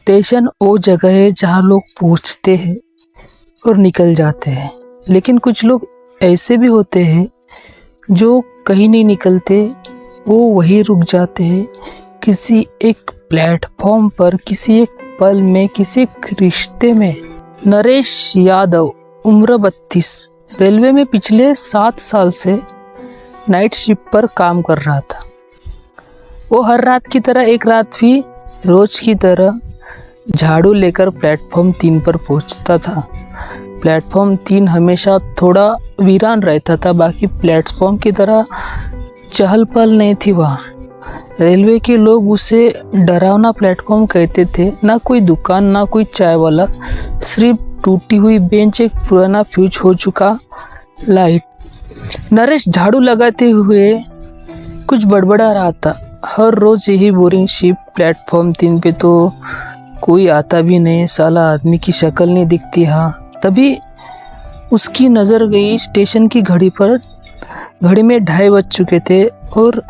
Station वो जगह है जहाँ लोग पहुँचते हैं और निकल जाते हैं, लेकिन कुछ लोग ऐसे भी होते हैं जो कहीं नहीं निकलते, वो वहीं रुक जाते हैं किसी एक प्लेटफॉर्म पर, किसी एक पल में, किसी एक रिश्ते में। नरेश यादव उम्र 32 रेलवे में पिछले 7 साल से नाइट शिफ्ट पर काम कर रहा था। वो हर रात की तरह एक रात भी रोज की तरह झाड़ू लेकर प्लेटफॉर्म 3 पर पहुंचता था। प्लेटफॉर्म 3 हमेशा थोड़ा वीरान रहता था, बाकी प्लेटफॉर्म की तरह चहल पहल नहीं थी वहाँ। रेलवे के लोग उसे डरावना प्लेटफॉर्म कहते थे। ना कोई दुकान, ना कोई चाय वाला, सिर्फ टूटी हुई बेंच, एक पुराना फ्यूज हो चुका लाइट। नरेश झाड़ू लगाते हुए कुछ बड़बड़ा रहा था। हर रोज यही बोरिंग शिफ्ट, प्लेटफॉर्म 3 पे तो कोई आता भी नहीं, साला आदमी की शक्ल नहीं दिखती। हाँ, तभी उसकी नज़र गई स्टेशन की घड़ी पर। घड़ी में 2:30 बज चुके थे और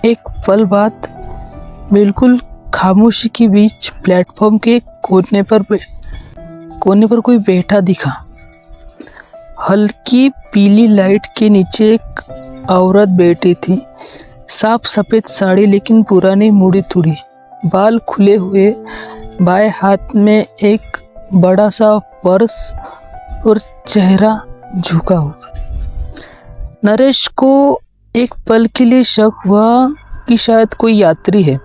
एक पल बाद बिल्कुल खामोशी के बीच प्लेटफॉर्म के कोने पर कोई बैठा दिखा। हल्की पीली लाइट के नीचे एक औरत बैठी थी, साफ सफ़ेद साड़ी लेकिन पुरानी मुड़ी तुड़ी, बाल खुले हुए, बाएं हाथ में एक बड़ा सा पर्स और चेहरा झुका हुआ। नरेश को एक पल के लिए शक हुआ कि शायद कोई यात्री है।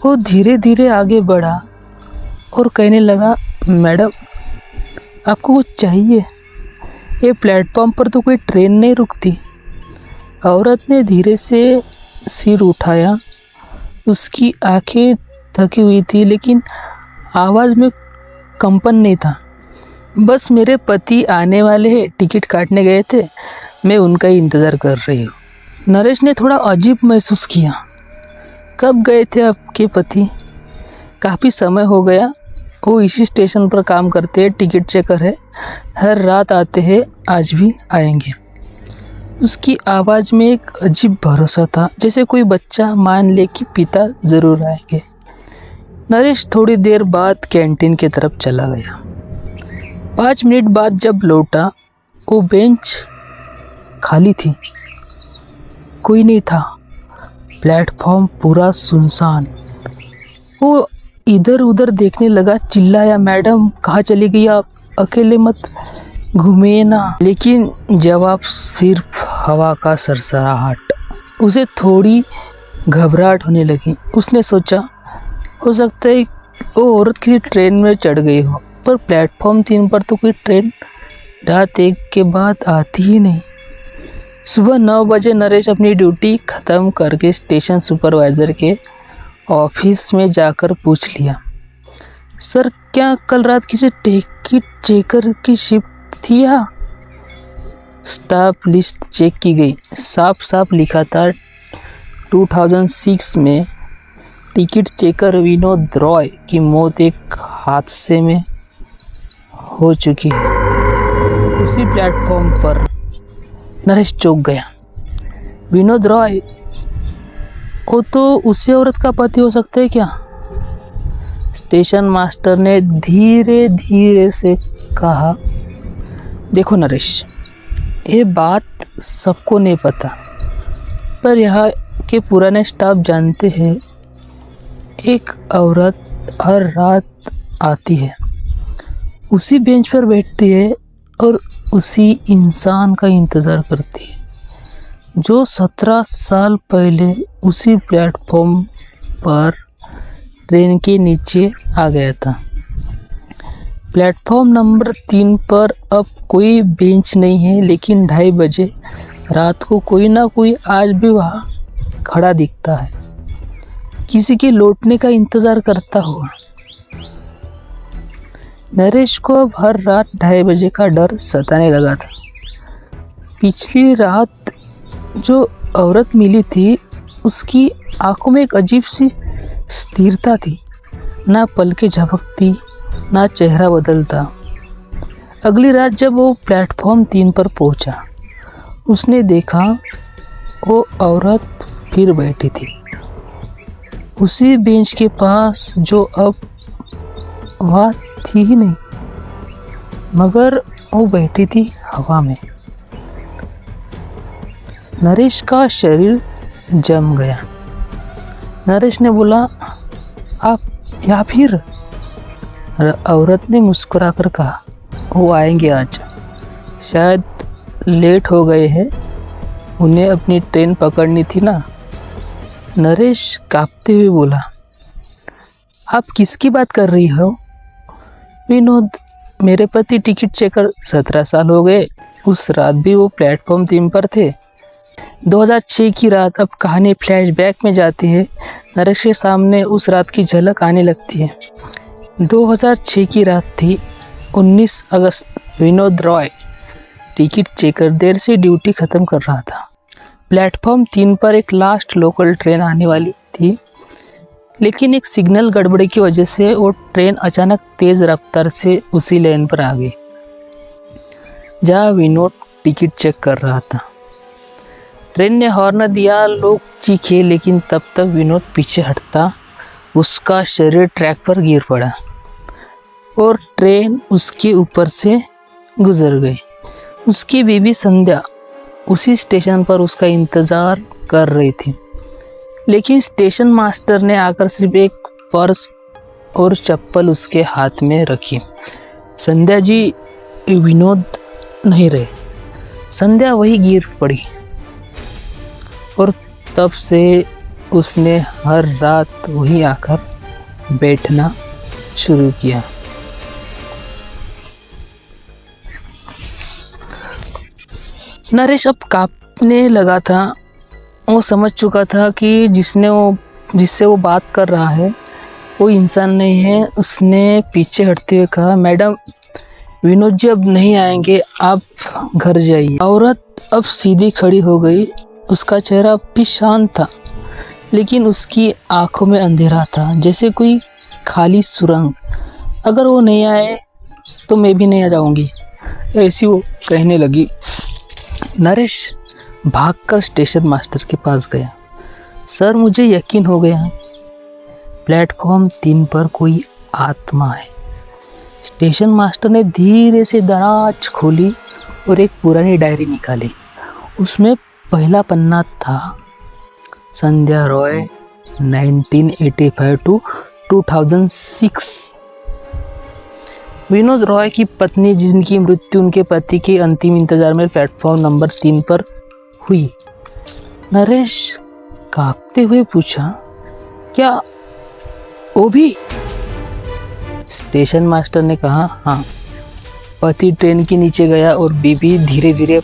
वो धीरे धीरे आगे बढ़ा और कहने लगा, मैडम आपको कुछ चाहिए? ये प्लेटफॉर्म पर तो कोई ट्रेन नहीं रुकती। औरत ने धीरे से सिर उठाया। उसकी आंखें थकी हुई थी लेकिन आवाज़ में कंपन नहीं था। बस मेरे पति आने वाले हैं, टिकट काटने गए थे, मैं उनका ही इंतज़ार कर रही हूँ। नरेश ने थोड़ा अजीब महसूस किया। कब गए थे आपके पति? काफ़ी समय हो गया। वो इसी स्टेशन पर काम करते हैं, टिकट चेकर है, हर रात आते हैं, आज भी आएंगे। उसकी आवाज़ में एक अजीब भरोसा था, जैसे कोई बच्चा मान ले कि पिता ज़रूर आएंगे। नरेश थोड़ी देर बाद कैंटीन की तरफ चला गया। 5 मिनट बाद जब लौटा, वो बेंच खाली थी, कोई नहीं था। प्लेटफॉर्म पूरा सुनसान। वो इधर उधर देखने लगा, चिल्लाया, मैडम कहाँ चली गई आप? अकेले मत घूमिए ना। लेकिन जवाब सिर्फ हवा का सरसराहट। उसे थोड़ी घबराहट होने लगी। उसने सोचा, हो सकता है वो औरत किसी ट्रेन में चढ़ गई हो, पर प्लेटफॉर्म 3 पर तो कोई ट्रेन रात 1 के बाद आती ही नहीं। सुबह 9 बजे नरेश अपनी ड्यूटी ख़त्म करके स्टेशन सुपरवाइज़र के ऑफिस में जाकर पूछ लिया, सर क्या कल रात किसी टिकट चेकर की शिफ्ट थी? या स्टाफ लिस्ट चेक की गई, साफ साफ लिखा था 2006 में टिकट चेकर विनोद रॉय की मौत एक हादसे में हो चुकी है। उसी प्लेटफॉर्म पर नरेश चौंक गया। विनोद रॉय, वो तो उसी औरत का पति हो सकता है क्या? स्टेशन मास्टर ने धीरे धीरे से कहा, देखो नरेश, ये बात सबको नहीं पता, पर यहाँ के पुराने स्टाफ जानते हैं, एक औरत हर रात आती है, उसी बेंच पर बैठती है और उसी इंसान का इंतज़ार करती है जो 17 साल पहले उसी प्लेटफॉर्म पर ट्रेन के नीचे आ गया था। प्लेटफॉर्म नंबर 3 पर अब कोई बेंच नहीं है, लेकिन 2:30 बजे रात को कोई ना कोई आज भी वहाँ खड़ा दिखता है, किसी के लौटने का इंतज़ार करता हुआ। नरेश को अब हर रात 2:30 बजे का डर सताने लगा था। पिछली रात जो औरत मिली थी, उसकी आंखों में एक अजीब सी स्थिरता थी, ना पलकें झपकती, ना चेहरा बदलता। अगली रात जब वो प्लेटफॉर्म 3 पर पहुंचा, उसने देखा वो औरत फिर बैठी थी, उसी बेंच के पास जो अब वहाँ थी ही नहीं, मगर वो बैठी थी हवा में। नरेश का शरीर जम गया। नरेश ने बोला, आप या फिर? औरत ने मुस्कुराकर कहा, वो आएंगे आज, शायद लेट हो गए हैं, उन्हें अपनी ट्रेन पकड़नी थी ना। नरेश कांपते हुए बोला, आप किसकी बात कर रही हो? विनोद, मेरे पति टिकट चेकर 17 साल हो गए, उस रात भी वो प्लेटफॉर्म 3 पर थे। 2006 की रात। अब कहानी फ्लैशबैक में जाती है। नरेश के सामने उस रात की झलक आने लगती है। 2006 की रात थी, 19 अगस्त। विनोद रॉय टिकट चेकर देर से ड्यूटी ख़त्म कर रहा था। प्लेटफॉर्म 3 पर एक लास्ट लोकल ट्रेन आने वाली थी, लेकिन एक सिग्नल गड़बड़ी की वजह से वो ट्रेन अचानक तेज़ रफ्तार से उसी लेन पर आ गई जहाँ विनोद टिकट चेक कर रहा था। ट्रेन ने हॉर्न दिया, लोग चीखे, लेकिन तब तक विनोद पीछे हटता उसका शरीर ट्रैक पर गिर पड़ा और ट्रेन उसके ऊपर से गुजर गई। उसकी बीवी संध्या उसी स्टेशन पर उसका इंतज़ार कर रही थी, लेकिन स्टेशन मास्टर ने आकर सिर्फ एक पर्स और चप्पल उसके हाथ में रखी। संध्या जी, विनोद नहीं रहे। संध्या वही गिर पड़ी और तब से उसने हर रात वहीं आकर बैठना शुरू किया। नरेश अब कांपने लगा था। वो समझ चुका था कि जिससे वो बात कर रहा है वो इंसान नहीं है। उसने पीछे हटते हुए कहा, मैडम, विनोद जी अब नहीं आएंगे, आप घर जाइए। औरत अब सीधी खड़ी हो गई। उसका चेहरा अब भी शांत था, लेकिन उसकी आंखों में अंधेरा था, जैसे कोई खाली सुरंग। अगर वो नहीं आए तो मैं भी नहीं आ जाऊंगी, ऐसी वो कहने लगी। नरेश भागकर स्टेशन मास्टर के पास गया। सर, मुझे यकीन हो गया है, प्लेटफॉर्म 3 पर कोई आत्मा है। स्टेशन मास्टर ने धीरे से दराज खोली और एक पुरानी डायरी निकाली। उसमें पहला पन्ना था, संध्या रॉय 1985 टू 2006। विनोद रॉय की पत्नी, जिनकी मृत्यु उनके पति के अंतिम इंतजार में प्लेटफॉर्म नंबर 3 पर हुई। नरेश कांपते हुए पूछा, क्या वो भी? स्टेशन मास्टर ने कहा, हाँ, पति ट्रेन के नीचे गया और बीबी धीरे धीरे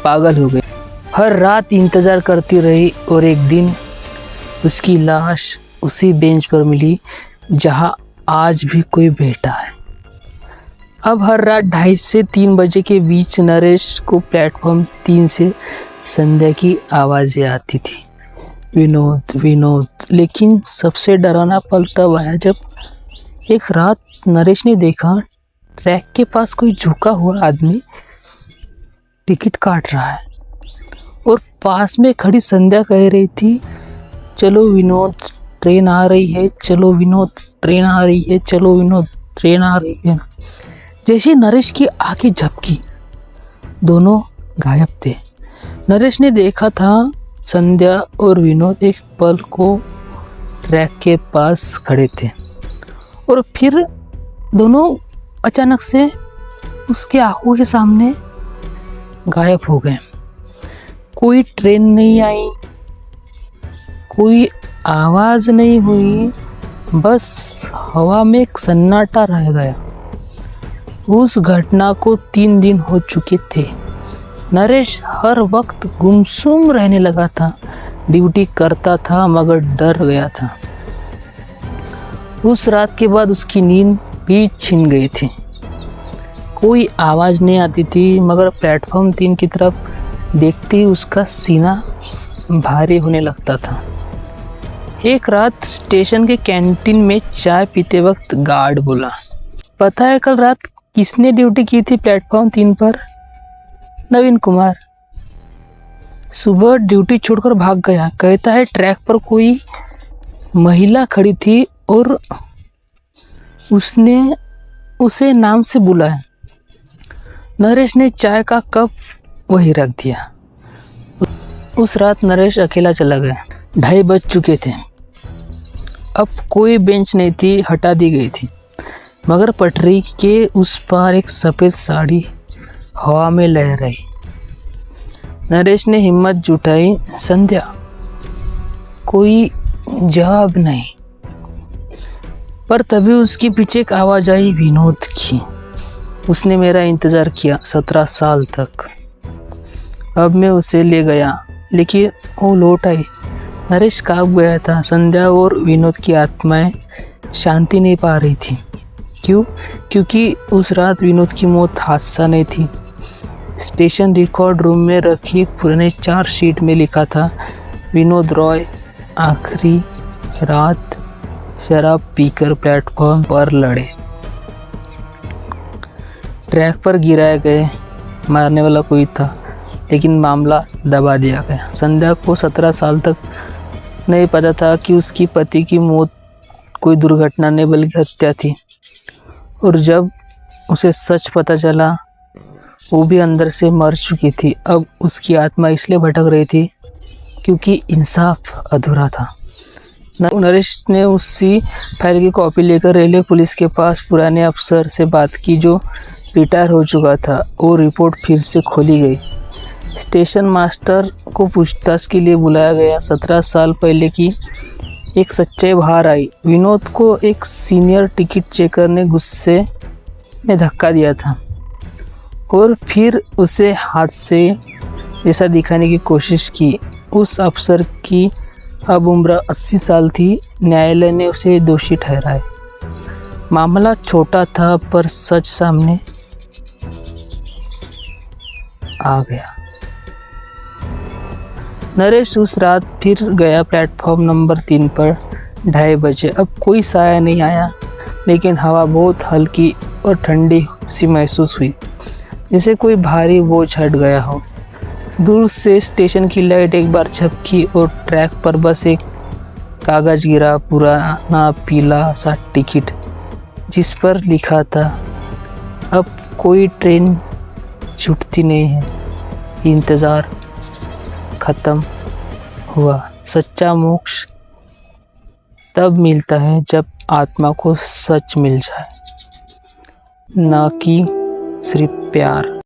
पागल हो गई। हर रात इंतजार करती रही और एक दिन उसकी लाश उसी बेंच पर मिली जहां आज भी कोई बैठा है। अब हर रात 2:30 से 3 बजे के बीच नरेश को प्लेटफॉर्म 3 से संध्या की आवाज़ें आती थी, विनोद विनोद। लेकिन सबसे डरावना पल तब आया जब एक रात नरेश ने देखा ट्रैक के पास कोई झुका हुआ आदमी टिकट काट रहा है और पास में खड़ी संध्या कह रही थी, चलो विनोद, ट्रेन आ रही है, चलो विनोद, ट्रेन आ रही है, चलो विनोद, ट्रेन आ रही है। जैसे नरेश की आंखें झपकी, दोनों गायब थे। नरेश ने देखा था संध्या और विनोद एक पल को ट्रैक के पास खड़े थे और फिर दोनों अचानक से उसके आंखों के सामने गायब हो गए। कोई ट्रेन नहीं आई, कोई आवाज़ नहीं हुई, बस हवा में एक सन्नाटा रह गया। उस घटना को 3 दिन हो चुके थे। नरेश हर वक्त गुमसुम रहने लगा था, ड्यूटी करता था मगर डर गया था। उस रात के बाद उसकी नींद भी छिन गई थी। कोई आवाज़ नहीं आती थी, मगर प्लेटफॉर्म 3 की तरफ देखते ही उसका सीना भारी होने लगता था। एक रात स्टेशन के कैंटीन में चाय पीते वक्त गार्ड बोला, पता है कल रात किसने ड्यूटी की थी प्लेटफॉर्म 3 पर? नवीन कुमार। सुबह ड्यूटी छोड़कर भाग गया। कहता है ट्रैक पर कोई महिला खड़ी थी और उसने उसे नाम से बुलाया। नरेश ने चाय का कप वहीं रख दिया। उस रात नरेश अकेला चला गया। 2:30 बज चुके थे। अब कोई बेंच नहीं थी, हटा दी गई थी, मगर पटरी के उस पार एक सफ़ेद साड़ी हवा में लहर रही। नरेश ने हिम्मत जुटाई। संध्या। कोई जवाब नहीं। पर तभी उसके पीछे एक आवाज़ आई, विनोद की। उसने मेरा इंतज़ार किया 17 साल तक। अब मैं उसे ले गया, लेकिन वो लौट आई। नरेश कांप गया था। संध्या और विनोद की आत्माएं शांति नहीं पा रही थी। क्यों? क्योंकि उस रात विनोद की मौत हादसा नहीं थी। स्टेशन रिकॉर्ड रूम में रखी पुराने चार्जशीट में लिखा था, विनोद रॉय आखिरी रात शराब पीकर प्लेटफॉर्म पर लड़े, ट्रैक पर गिराए गए। मारने वाला कोई था, लेकिन मामला दबा दिया गया। संध्या को 17 साल तक नहीं पता था कि उसकी पति की मौत कोई दुर्घटना नहीं बल्कि हत्या थी। और जब उसे सच पता चला, वो भी अंदर से मर चुकी थी। अब उसकी आत्मा इसलिए भटक रही थी क्योंकि इंसाफ अधूरा था। नरेश ने उसी फाइल की कॉपी लेकर रेलवे पुलिस के पास पुराने अफसर से बात की जो रिटायर हो चुका था। वो रिपोर्ट फिर से खोली गई। स्टेशन मास्टर को पूछताछ के लिए बुलाया गया। 17 साल पहले की एक सच्चाई बाहर आई। विनोद को एक सीनियर टिकट चेकर ने गुस्से में धक्का दिया था और फिर उसे हादसे जैसा दिखाने की कोशिश की। उस अफसर की अब उम्र 80 साल थी। न्यायालय ने उसे दोषी ठहराया। मामला छोटा था, पर सच सामने आ गया। नरेश उस रात फिर गया प्लेटफॉर्म नंबर 3 पर 2:30 बजे। अब कोई साया नहीं आया, लेकिन हवा बहुत हल्की और ठंडी सी महसूस हुई, जैसे कोई भारी बोझ हट गया हो। दूर से स्टेशन की लाइट एक बार झपकी और ट्रैक पर बस एक कागज गिरा, पुराना पीला सा टिकट जिस पर लिखा था, अब कोई ट्रेन छूटती नहीं है। इंतज़ार खत्म हुआ। सच्चा मोक्ष तब मिलता है जब आत्मा को सच मिल जाए, ना कि सिर्फ प्यार।